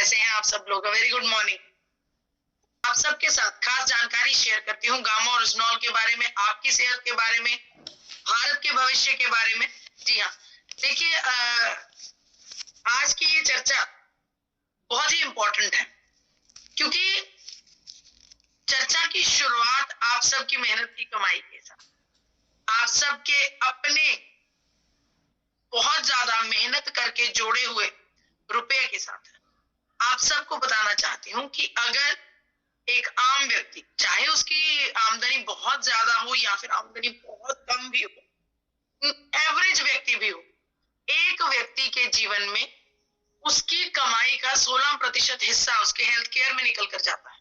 कैसे हैं आप सब लोग? Very good morning. आप सबके साथ खास जानकारी शेयर करती हूँ गामा और रिजनॉल के बारे में, आपकी सेहत के बारे में, भारत के भविष्य के बारे में। जी हाँ, देखिए आज की ये चर्चा बहुत ही इंपॉर्टेंट है क्योंकि चर्चा की शुरुआत आप सबकी मेहनत की कमाई के साथ, आप सबके अपने बहुत ज्यादा मेहनत करके जोड़े हुए रुपए के साथ है। आप सबको बताना चाहती हूँ कि अगर एक आम व्यक्ति, चाहे उसकी आमदनी बहुत ज्यादा हो या फिर आमदनी बहुत कम भी हो, एवरेज व्यक्ति भी हो, एक व्यक्ति के जीवन में उसकी कमाई का 16% हिस्सा उसके हेल्थ केयर में निकल कर जाता है।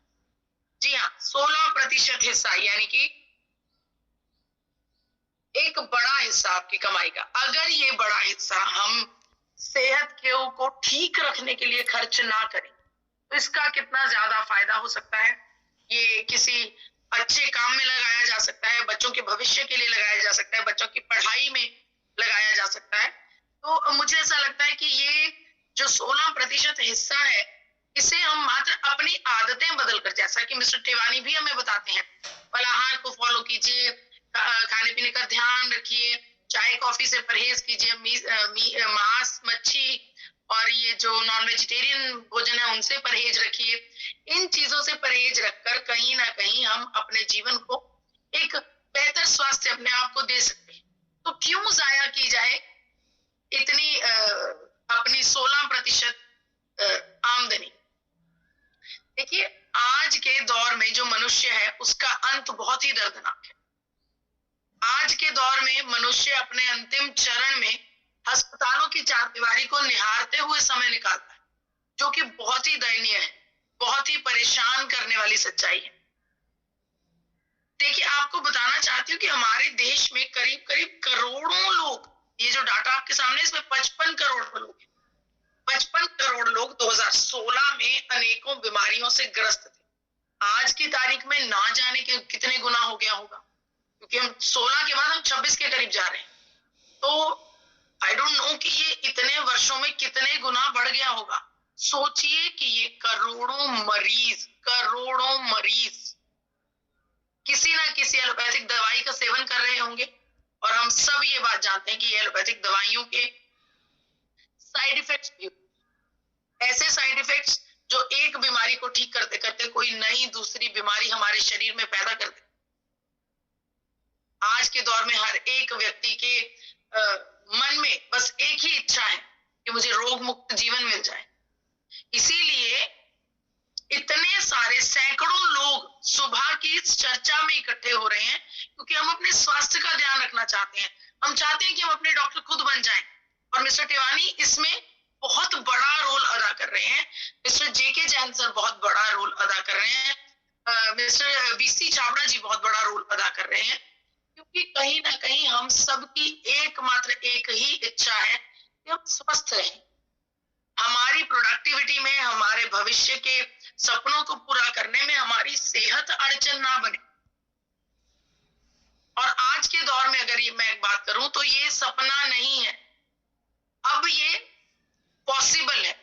जी हाँ, 16% हिस्सा, यानी कि एक बड़ा हिस्सा आपकी कमाई का। अगर ये बड़ा हिस्सा हम सेहत को ठीक रखने के लिए खर्च ना करें तो इसका कितना ज्यादा फायदा हो सकता है। ये किसी अच्छे काम में लगाया जा सकता है, बच्चों के भविष्य के लिए लगाया जा सकता है, बच्चों की पढ़ाई में लगाया जा सकता है। तो मुझे ऐसा लगता है कि ये जो 16% हिस्सा है, इसे हम मात्र अपनी आदतें बदलकर, जैसा कि मिस्टर टिवानी भी हमें बताते हैं, फलाहार को फॉलो कीजिए, खाने पीने का ध्यान रखिए, चाय कॉफी से परहेज कीजिए, मांस मच्छी और ये जो नॉन वेजिटेरियन भोजन है उनसे परहेज रखिए। इन चीजों से परहेज रखकर कहीं ना कहीं हम अपने जीवन को एक बेहतर स्वास्थ्य अपने आप को दे सकते हैं। तो क्यों जाया की जाए इतनी अपनी 16% आमदनी। देखिए, आज के दौर में जो मनुष्य है उसका अंत बहुत ही दर्दनाक है। आज के दौर में मनुष्य अपने अंतिम चरण में अस्पतालों की चारदीवारी को निहारते हुए समय निकालता है, जो कि बहुत ही दयनीय है, बहुत ही परेशान करने वाली सच्चाई है। देखिए, आपको बताना चाहती हूँ कि हमारे देश में करीब करीब करोड़ों लोग, ये जो डाटा आपके सामने, इसमें 55 करोड़ लोग हैं। 55 करोड़ लोग 2016 में अनेकों बीमारियों से ग्रस्त थे। आज की तारीख में ना जाने के कितने गुना हो गया होगा, क्योंकि हम 16 के बाद हम 26 के करीब जा रहे हैं। तो आई डोंट नो कि ये इतने वर्षों में कितने गुना बढ़ गया होगा। सोचिए कि ये करोड़ों मरीज किसी ना किसी एलोपैथिक दवाई का सेवन कर रहे होंगे, और हम सब ये बात जानते हैं कि एलोपैथिक दवाइयों के साइड इफेक्ट्स भी, ऐसे साइड इफेक्ट्स जो एक बीमारी को ठीक करते करते कोई नई दूसरी बीमारी हमारे शरीर में पैदा कर दे। आज के दौर में हर एक व्यक्ति के मन में बस एक ही इच्छा है कि मुझे रोग मुक्त जीवन मिल जाए। इसीलिए इतने सारे सैकड़ों लोग सुबह की इस चर्चा में इकट्ठे हो रहे हैं, क्योंकि हम अपने स्वास्थ्य का ध्यान रखना चाहते हैं। हम चाहते हैं कि हम अपने डॉक्टर खुद बन जाएं, और मिस्टर टिवानी इसमें बहुत बड़ा रोल अदा कर रहे हैं। मिस्टर जेके जैन सर बहुत बड़ा रोल अदा कर रहे हैं। मिस्टर बीसी छाबड़ा जी बहुत बड़ा रोल अदा कर रहे हैं, क्योंकि कहीं ना कहीं हम सबकी एकमात्र एक ही इच्छा है कि हम स्वस्थ रहें, हमारी प्रोडक्टिविटी में, हमारे भविष्य के सपनों को पूरा करने में हमारी सेहत अड़चन ना बने। और आज के दौर में अगर ये मैं एक बात करूं तो ये सपना नहीं है, अब ये पॉसिबल है।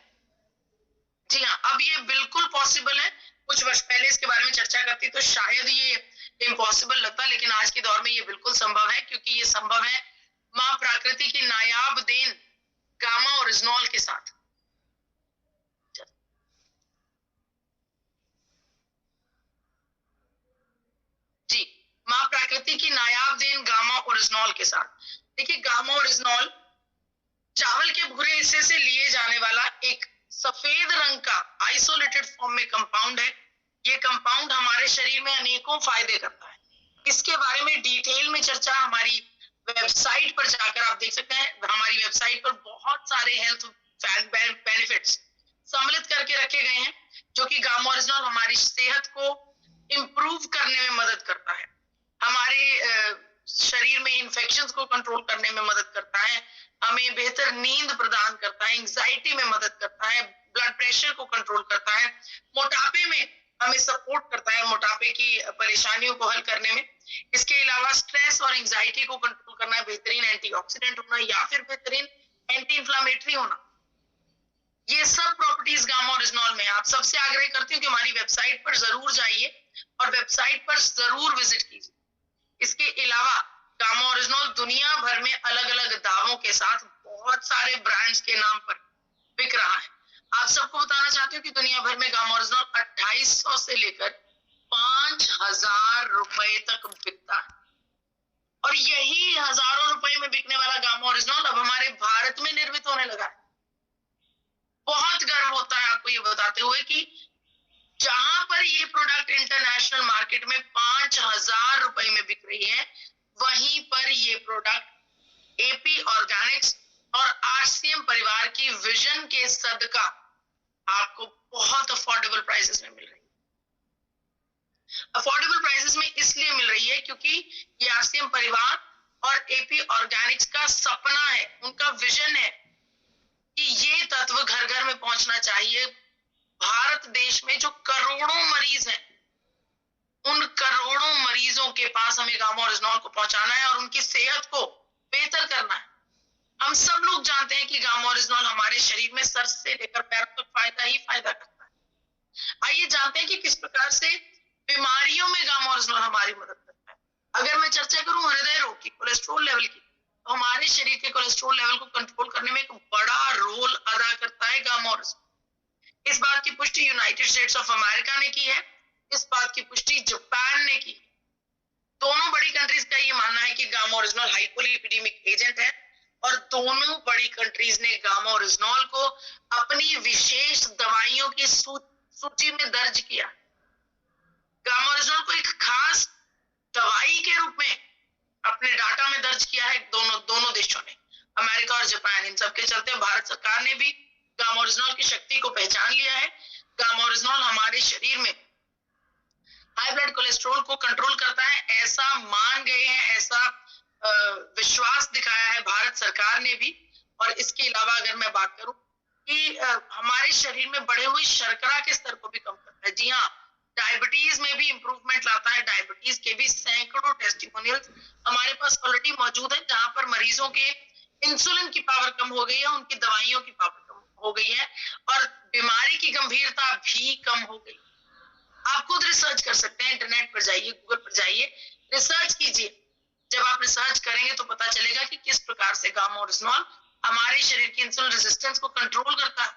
जी हाँ, अब ये बिल्कुल पॉसिबल है। कुछ वर्ष पहले इसके बारे में चर्चा करती तो शायद ये इम्पॉसिबल लगता, लेकिन आज के दौर में ये बिल्कुल संभव है, क्योंकि ये संभव है माँ प्रकृति की नायाब देन गामा और रिजनॉल के साथ। जी, माँ प्रकृति की नायाब देन गामा और रिजनॉल के साथ। देखिए, गामा और रिजनॉल चावल के भूरे हिस्से से लिए जाने वाला एक सफेद रंग का आइसोलेटेड फॉर्म में कंपाउंड है। ये कंपाउंड हमारे शरीर में अनेकों फायदे करता है। इसके बारे में डिटेल में चर्चा हमारी वेबसाइट पर जाकर आप देख सकते हैं। हमारी वेबसाइट पर बहुत सारे हेल्थ बेनिफिट्स सम्मिलित करके रखे गए हैं, जो कि गामा और रिजनॉल हमारी सेहत को इंप्रूव करने में मदद करता है, हमारे शरीर में इन्फेक्शंस को कंट्रोल करने में मदद करता है, हमें बेहतर नींद प्रदान करता है, एंजाइटी में मदद करता है, ब्लड प्रेशर को कंट्रोल करता है, मोटापे में हमें सपोर्ट करता है, मोटापे की परेशानियों को हल करने में। इसके अलावा स्ट्रेस और एंजाइटी को कंट्रोल करना, बेहतरीन एंटीऑक्सीडेंट होना या फिर बेहतरीन एंटी इंफ्लेमेटरी होना, ये सब प्रॉपर्टीज गामा ओरिजिनॉल में। आप सबसे आग्रह करती हूँ कि हमारी वेबसाइट पर जरूर जाइए और वेबसाइट पर जरूर विजिट कीजिए। इसके अलावा गामा ओरिजिनॉल दुनिया भर में अलग अलग दावों के साथ बहुत सारे ब्रांड्स के नाम पर बिक रहा है। आप सबको बताना चाहती हूँ कि दुनिया भर में गामा ओरिजिनॉल 2800 से लेकर 5000 रुपए तक बिकता है, और यही हजारों रुपए में बिकने वाला गामा ओरिजिनॉल अब हमारे भारत में निर्मित होने लगा है। बहुत गर्व होता है आपको ये बताते हुए कि जहां पर ये प्रोडक्ट इंटरनेशनल मार्केट में 5000 रुपए में बिक रही है, वहीं पर ये प्रोडक्ट एपी ऑर्गेनिक्स और आरसीएम परिवार की विजन के सदका आपको बहुत अफोर्डेबल प्राइसेस में मिल रही है। अफोर्डेबल प्राइसेस में इसलिए मिल रही है क्योंकि ये आरसीएम परिवार और एपी ऑर्गेनिक्स का सपना है, उनका विजन है कि ये तत्व घर घर में पहुंचना चाहिए। भारत देश में जो करोड़ों मरीज हैं, उन करोड़ों मरीजों के पास हमें गामा ओरिजिनॉल को पहुंचाना है और उनकी सेहत को बेहतर करना है। हम सब लोग जानते हैं कि गामा ओरिजिनॉल हमारे शरीर में सर से लेकर पैरों तक फायदा ही फायदा करता है। आइए जानते हैं कि किस प्रकार से बीमारियों में गामा ओरिजिनॉल हमारी मदद करता है। अगर मैं चर्चा करूं हृदय रोग की, कोलेस्ट्रॉल लेवल की, तो हमारे शरीर के कोलेस्ट्रॉल लेवल को कंट्रोल करने में एक बड़ा रोल अदा करता है गामा ओरिजिनॉल। इस बात की पुष्टि यूनाइटेड स्टेट्स ऑफ अमेरिका ने की है, इस बात की पुष्टि जापान ने की। दोनों बड़ी कंट्रीज का ये मानना है कि गामा ओरिजिनॉल हाइपोलिपिडेमिक एजेंट है, और दोनों बड़ी कंट्रीज ने गामा ओरिजिनॉल को अपनी विशेष दवाइयों की सूची में दर्ज किया। गामा ओरिजिनॉल को एक खास दवाई के रूप में अपने डाटा में दर्ज किया है दोनों देशों ने, अमेरिका और जापान। इन सबके चलते भारत सरकार ने भी गामा ओरिजिनॉल की शक्ति को पहचान लिया है। गामा ओरिजिनॉल हमारे शरीर में हाई ब्लड कोलेस्ट्रॉल को कंट्रोल करता है, ऐसा मान गए हैं, ऐसा विश्वास दिखाया है भारत सरकार ने भी। और इसके अलावा अगर मैं बात करूं कि हमारे शरीर में बढ़े हुए शर्करा के स्तर को भी कम करता है। जी हाँ, डायबिटीज में भी इंप्रूवमेंट लाता है। डायबिटीज के भी सैकड़ों टेस्टिमोनियल्स हमारे पास ऑलरेडी मौजूद है, जहां पर मरीजों के इंसुलिन की पावर कम हो गई है, उनकी दवाइयों की पावर कम हो गई है, और बीमारी की गंभीरता भी कम हो गई। आप खुद रिसर्च कर सकते हैं, इंटरनेट पर जाइए, गूगल पर जाइए, रिसर्च कीजिए। जब आप रिसर्च करेंगे तो पता चलेगा कि किस प्रकार से गामा ओरिजिनॉल हमारे शरीर की इंसुलिन रेजिस्टेंस को कंट्रोल करता है।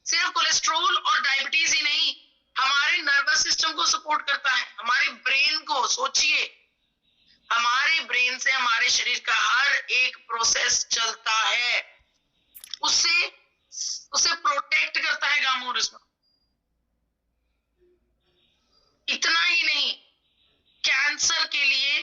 सिर्फ कोलेस्ट्रॉल और डायबिटीज ही नहीं, हमारे नर्वस सिस्टम को सपोर्ट करता है, हमारे ब्रेन को। सोचिए, हमारे ब्रेन से हमारे शरीर का हर एक प्रोसेस चलता है, उसे प्रोटेक्ट करता है गामा ओरिजिनॉल। इतना ही नहीं, कैंसर के लिए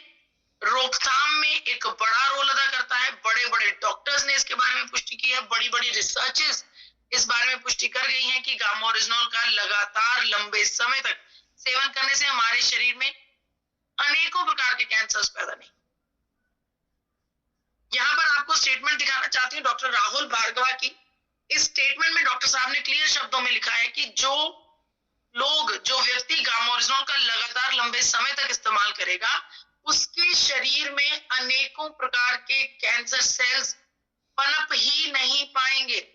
रोकथाम में एक बड़ा रोल अदा करता है। बड़े बड़े डॉक्टर्स ने इसके बारे में पुष्टि की है, बड़ी बड़ी रिसर्चेस इस बारे में पुष्टि कर गई हैं कि गामा ओरिजिनॉल का लगातार लंबे समय तक सेवन करने से हमारे शरीर में अनेकों प्रकार के कैंसर्स पैदा नहीं। यहां पर आपको स्टेटमेंट दिखाना चाहती हूँ डॉक्टर राहुल भार्गवा की। इस स्टेटमेंट में डॉक्टर साहब ने क्लियर शब्दों में लिखा है कि जो व्यक्ति गामा ओरिजिनॉल का लगातार लंबे समय तक इस्तेमाल करेगा, उसके शरीर में अनेकों प्रकार के कैंसर सेल्स पनप ही नहीं पाएंगे।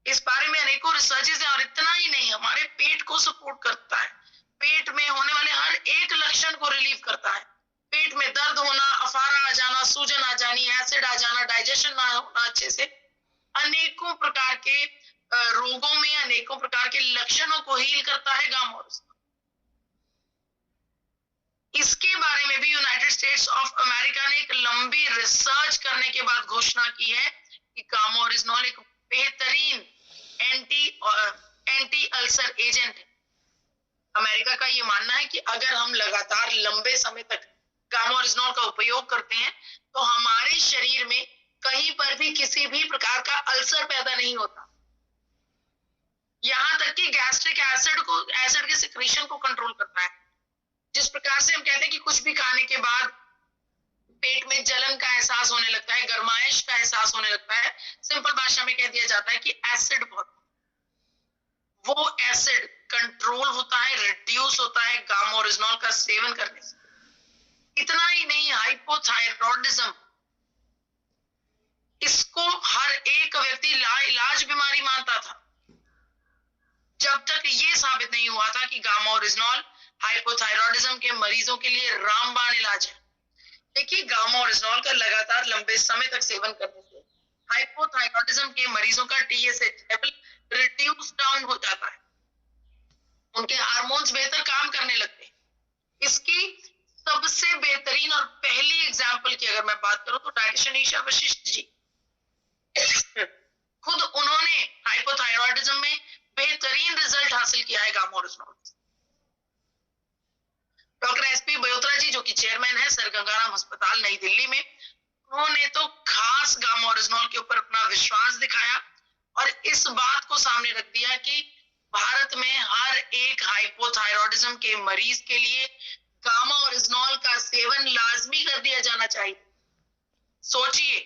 इस बारे में अनेकों रिसर्चेस हैं। और इतना ही नहीं, हमारे पेट को सपोर्ट करता है, पेट में होने वाले हर एक लक्षण को रिलीव करता है। पेट में दर्द होना, अफारा आ जाना, सूजन आ जानी, एसिड आ जाना, डाइजेशन ना होना अच्छे से, अनेकों प्रकार के रोगों में अनेकों प्रकार के लक्षणों को हील करता है गामा ओरिजिनॉल। इसके बारे में भी यूनाइटेड स्टेट्स ऑफ अमेरिका ने एक लंबी रिसर्च करने के बाद घोषणा की है कि गामा ओरिजिनॉल एक बेहतरीन एंटी अल्सर एजेंट है। अमेरिका का यह मानना है कि अगर हम लगातार लंबे समय तक गामा ओरिजिनॉल का उपयोग करते हैं तो हमारे शरीर में कहीं पर भी किसी भी प्रकार का अल्सर पैदा नहीं होता। यहां तक कि गैस्ट्रिक एसिड के सिक्रीशन को कंट्रोल करता है। जिस प्रकार से हम कहते हैं कि कुछ भी खाने के बाद पेट में जलन का एहसास होने लगता है, गर्माइश का एहसास होने लगता है, सिंपल भाषा में कह दिया जाता है कि एसिड बहुत, वो एसिड कंट्रोल होता है, रिड्यूस होता है गामा ओरिजिनॉल का सेवन करने से। इतना ही नहीं, हाइपोथायरॉयडिज्म, इसको हर एक व्यक्ति लाइलाज बीमारी मानता था, जब तक ये साबित नहीं हुआ था कि गामा ओरिजिनॉल हाइपोथायरॉयडिज्म के मरीजों के लिए रामबाण इलाज है। देखिए, गामा ओरिजिनॉल का लगातार लंबे समय तक सेवन करने से हाइपोथायरॉयडिज्म के मरीजों का TSH लेवल रिड्यूस डाउन हो जाता है, उनके हार्मोन्स बेहतर काम करने लगते हैं। इसकी सबसे बेहतरीन और पहली एग्जाम्पल की अगर मैं बात करूं तो डायटिशियन ईशा वशिष्ठ जी खुद उन्होंने हाइपोथायरॉयडिज्म में बेहतरीन रिजल्ट हासिल किया है गामा ओरिजिनॉल। डॉक्टर SP बयोत्रा जी, जो कि चेयरमैन है सर गंगाराम अस्पताल नई दिल्ली में, उन्होंने तो खास गामा ओरिजिनॉल के ऊपर अपना विश्वास दिखाया और इस बात को सामने रख दिया कि भारत में हर एक हाइपोथायरॉयडिज्म के मरीज के लिए गामा ओरिजिनॉल का सेवन लाजमी कर दिया जाना चाहिए। सोचिए,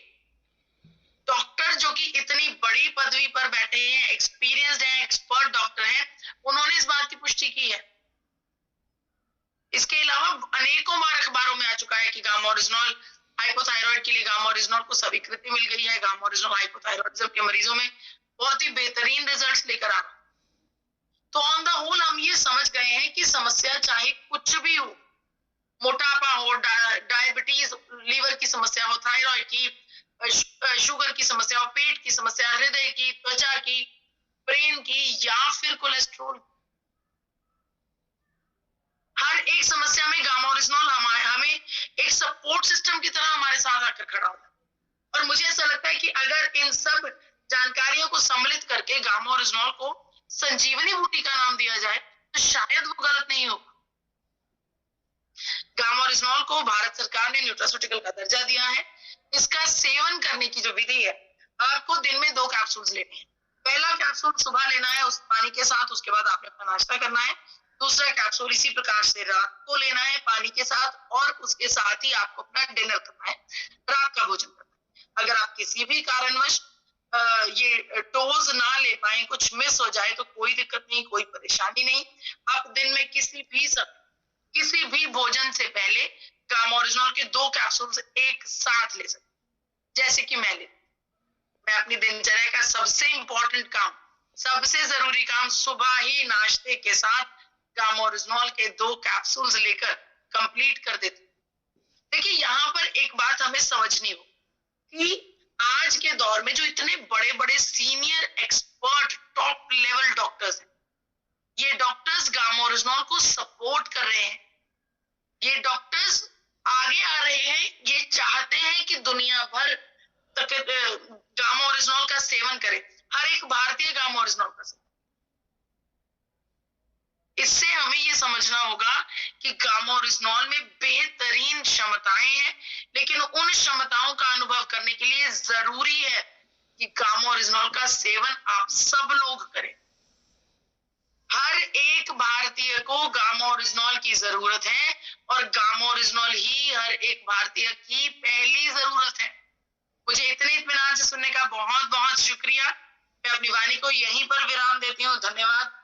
डॉक्टर जो कि इतनी बड़ी पदवी पर बैठे हैं, एक्सपीरियंस्ड हैं, एक्सपर्ट डॉक्टर हैं, उन्होंने इस बात की पुष्टि की है। इसके अलावा अनेकों बार अखबारों में आ चुका है कि गामा ओरिजिनॉल हाइपोथायरॉइड के लिए गामा ओरिजिनॉल को स्वीकृति मिल गई है। गामा ओरिजिनॉल हाइपोथायरॉयडिज्म के मरीजों में बहुत ही बेहतरीन रिजल्ट्स लेकर आ रहा है। तो ऑन द होल हम ये समझ गए हैं कि समस्या चाहे कुछ भी हो, मोटापा हो, डायबिटीज, लीवर की समस्या हो, थायराइड की, शुगर की समस्या हो, पेट की समस्या, हृदय की, त्वचा की, ब्रेन की या फिर कोलेस्ट्रॉल, हर एक समस्या में गामा ओरिजिनॉल हमें एक सपोर्ट सिस्टम की तरह हमारे साथ आकर खड़ा होता है। और मुझे ऐसा लगता है कि अगर इन सब जानकारियों को सम्मिलित करके गामा ओरिजिनॉल को संजीवनी बूटी का नाम दिया जाए तो शायद वो गलत नहीं होगा। गामा ओरिजिनॉल को भारत सरकार ने न्यूट्रास्यूटिकल का दर्जा दिया है। इसका सेवन करने की जो विधि है, आपको दिन में 2 कैप्सूल्स लेने हैं। पहला कैप्सूल सुबह लेना है उस पानी के साथ, उसके बाद आपने अपना नाश्ता करना है। दूसरा कैप्सूल इसी प्रकार से रात को लेना है पानी के साथ, और उसके साथ ही आपको अपना डिनर करना है, रात का भोजन करना है। अगर आप किसी भी कारणवश ये डोज ना ले पाए, कुछ मिस हो जाए तो कोई दिक्कत नहीं, कोई परेशानी नहीं। आप दिन में किसी भी भोजन से पहले गामा ओरिजिनॉल के 2 कैप्सूल्स एक साथ ले सकते। जैसे कि मैं अपनी दिनचर्या का सबसे इंपॉर्टेंट काम, सबसे जरूरी काम सुबह ही नाश्ते के साथ गामा ओरिजिनॉल के 2 कैप्सूल्स लेकर कंप्लीट कर देते। देखिए, यहाँ पर एक बात हमें समझनी हो कि आज के दौर में जो इतने बड़े बड़े senior expert top level doctors हैं, ये डॉक्टर्स गामा ओरिजिनॉल को सपोर्ट कर रहे हैं। ये डॉक्टर्स आगे आ रहे हैं, ये चाहते हैं कि दुनिया भर तक गामा ओरिजिनॉल का सेवन करे, हर एक भारतीय गामा ओरिजिनॉल का सेवन। इससे हमें ये समझना होगा कि गामा ओरिजिनॉल में बेहतरीन क्षमताएं हैं, लेकिन उन क्षमताओं का अनुभव करने के लिए जरूरी है कि गामा ओरिजिनॉल का सेवन आप सब लोग करें। हर एक भारतीय को गामा ओरिजिनॉल की जरूरत है और गामा ओरिजिनॉल ही हर एक भारतीय की पहली जरूरत है। मुझे इतने इत्मीनान से सुनने का बहुत बहुत शुक्रिया। मैं अपनी वाणी को यहीं पर विराम देती हूँ। धन्यवाद।